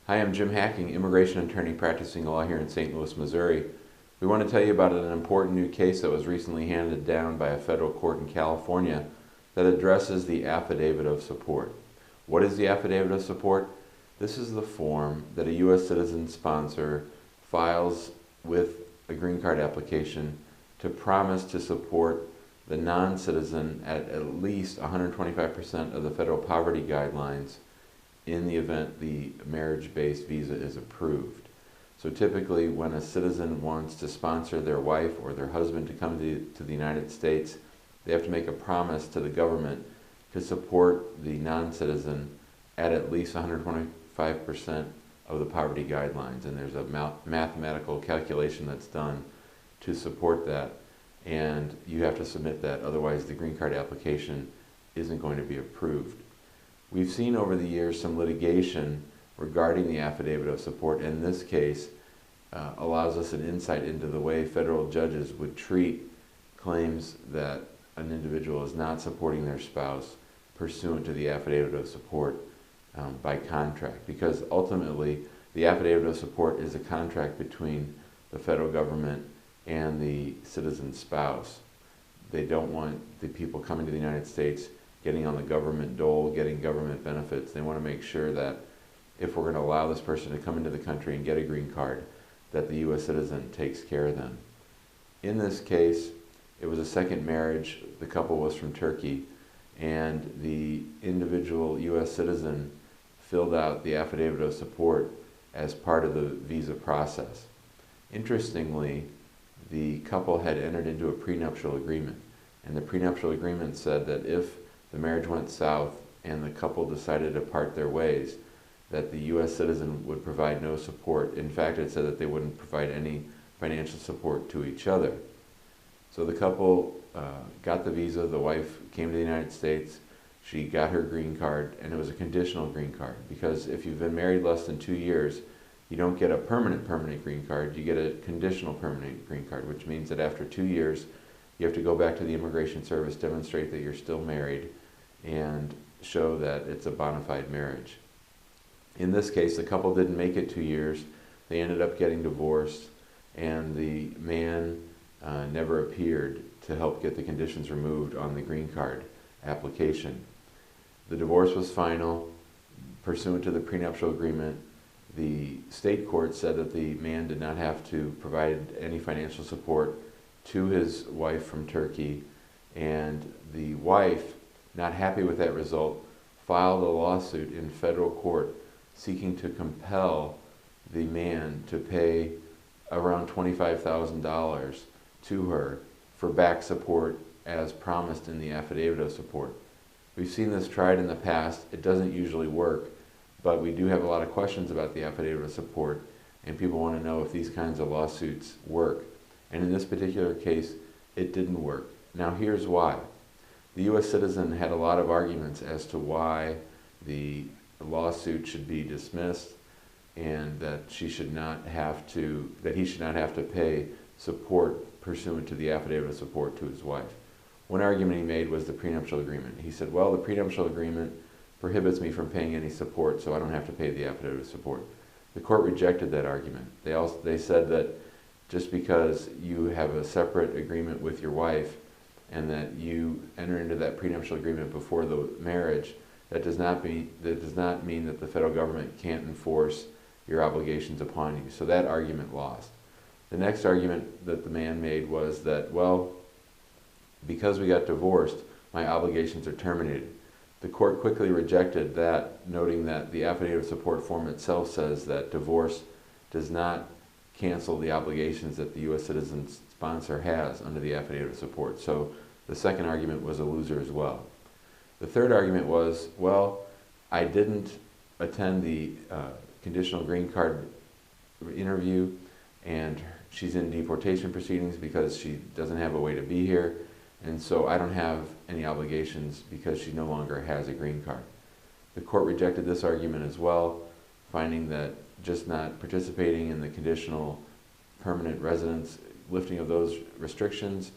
Hi, I'm Jim Hacking, immigration attorney practicing law here in St. Louis, Missouri. We want to tell you about an important new case that was recently handed down by a federal court in California that addresses the affidavit of support. What is the affidavit of support? This is the form that a U.S. citizen sponsor files with a green card application to promise to support the non-citizen at least 125% of the federal poverty guidelines in the event the marriage-based visa is approved. So typically when a citizen wants to sponsor their wife or their husband to come to the United States, they have to make a promise to the government to support the non-citizen at least 125% of the poverty guidelines. And there's a mathematical calculation that's done to support that. And you have to submit that, otherwise the green card application isn't going to be approved. We've seen over the years some litigation regarding the affidavit of support, and this case allows us an insight into the way federal judges would treat claims that an individual is not supporting their spouse pursuant to the affidavit of support by contract. Because ultimately, the affidavit of support is a contract between the federal government and the citizen's spouse. They don't want the people coming to the United States getting on the government dole, getting government benefits. They want to make sure that if we're going to allow this person to come into the country and get a green card, that the U.S. citizen takes care of them. In this case, it was a second marriage. The couple was from Turkey, and the individual U.S. citizen filled out the affidavit of support as part of the visa process. Interestingly, the couple had entered into a prenuptial agreement, and the prenuptial agreement said that if the marriage went south and the couple decided to part their ways, that the U.S. citizen would provide no support. In fact, it said that they wouldn't provide any financial support to each other. So the couple got the visa, the wife came to the United States, she got her green card, and it was a conditional green card, because if you've been married less than 2 years, you don't get a permanent green card, you get a conditional permanent green card, which means that after 2 years, you have to go back to the Immigration Service, demonstrate that you're still married, and show that it's a bona fide marriage. In this case, the couple didn't make it 2 years. They ended up getting divorced, and the man never appeared to help get the conditions removed on the green card application. The divorce was final. Pursuant to the prenuptial agreement, the state court said that the man did not have to provide any financial support to his wife from Turkey, and the wife, not happy with that result, filed a lawsuit in federal court seeking to compel the man to pay around $25,000 to her for back support as promised in the affidavit of support. We've seen this tried in the past. It doesn't usually work, but we do have a lot of questions about the affidavit of support, and people want to know if these kinds of lawsuits work. And in this particular case, it didn't work. Now here's why. The U.S. citizen had a lot of arguments as to why the lawsuit should be dismissed and that he should not have to pay support pursuant to the affidavit of support to his wife. One argument he made was the prenuptial agreement. He said, well, the prenuptial agreement prohibits me from paying any support, so I don't have to pay the affidavit of support. The court rejected that argument. They said that just because you have a separate agreement with your wife and that you enter into that prenuptial agreement before the marriage, that does not mean that the federal government can't enforce your obligations upon you. So that argument lost. The next argument that the man made was that, well, because we got divorced, my obligations are terminated. The court quickly rejected that, noting that the affidavit of support form itself says that divorce does not cancel the obligations that the U.S. citizen sponsor has under the affidavit of support. So the second argument was a loser as well. The third argument was, well, I didn't attend the conditional green card interview, and she's in deportation proceedings because she doesn't have a way to be here, and so I don't have any obligations because she no longer has a green card. The court rejected this argument as well, finding that just not participating in the conditional permanent residence, lifting of those restrictions,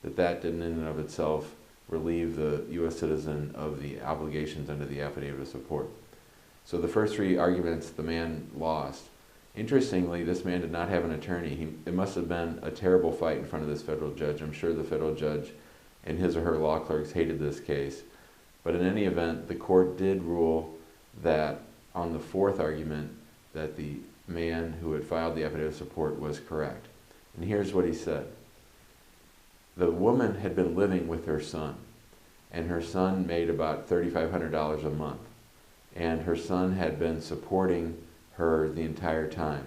that didn't in and of itself relieve the U.S. citizen of the obligations under the affidavit of support. So the first three arguments the man lost. Interestingly, this man did not have an attorney. It must have been a terrible fight in front of this federal judge. I'm sure the federal judge and his or her law clerks hated this case. But in any event, the court did rule that on the fourth argument that the man who had filed the affidavit of support was correct. And here's what he said. The woman had been living with her son, and her son made about $3,500 a month. And her son had been supporting her the entire time.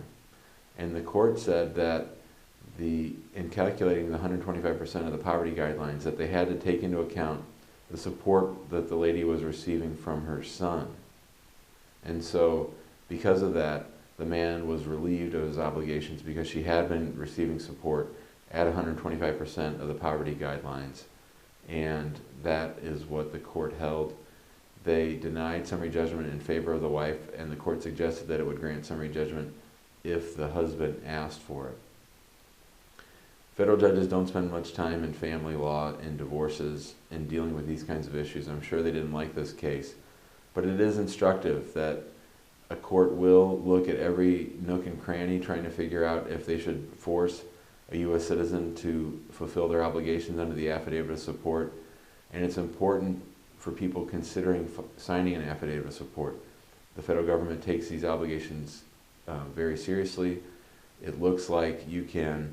And the court said that in calculating the 125% of the poverty guidelines, that they had to take into account the support that the lady was receiving from her son. And so, because of that, the man was relieved of his obligations because she had been receiving support at 125% of the poverty guidelines. And that is what the court held. They denied summary judgment in favor of the wife, and the court suggested that it would grant summary judgment if the husband asked for it. Federal judges don't spend much time in family law and divorces and dealing with these kinds of issues. I'm sure they didn't like this case, but it is instructive that a court will look at every nook and cranny trying to figure out if they should force a U.S. citizen to fulfill their obligations under the affidavit of support. And it's important for people considering signing an affidavit of support. The federal government takes these obligations very seriously. It looks like you can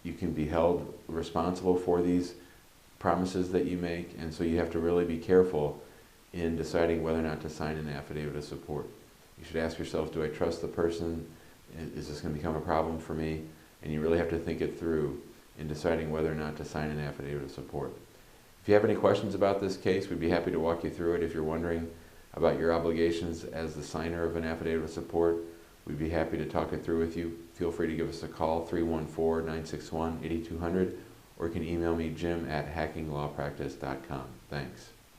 be held responsible for these promises that you make, and so you have to really be careful in deciding whether or not to sign an affidavit of support. You should ask yourself, do I trust the person? Is this going to become a problem for me? And you really have to think it through in deciding whether or not to sign an affidavit of support. If you have any questions about this case, we'd be happy to walk you through it. If you're wondering about your obligations as the signer of an affidavit of support, we'd be happy to talk it through with you. Feel free to give us a call, 314-961-8200, or you can email me, jim@hackinglawpractice.com. Thanks.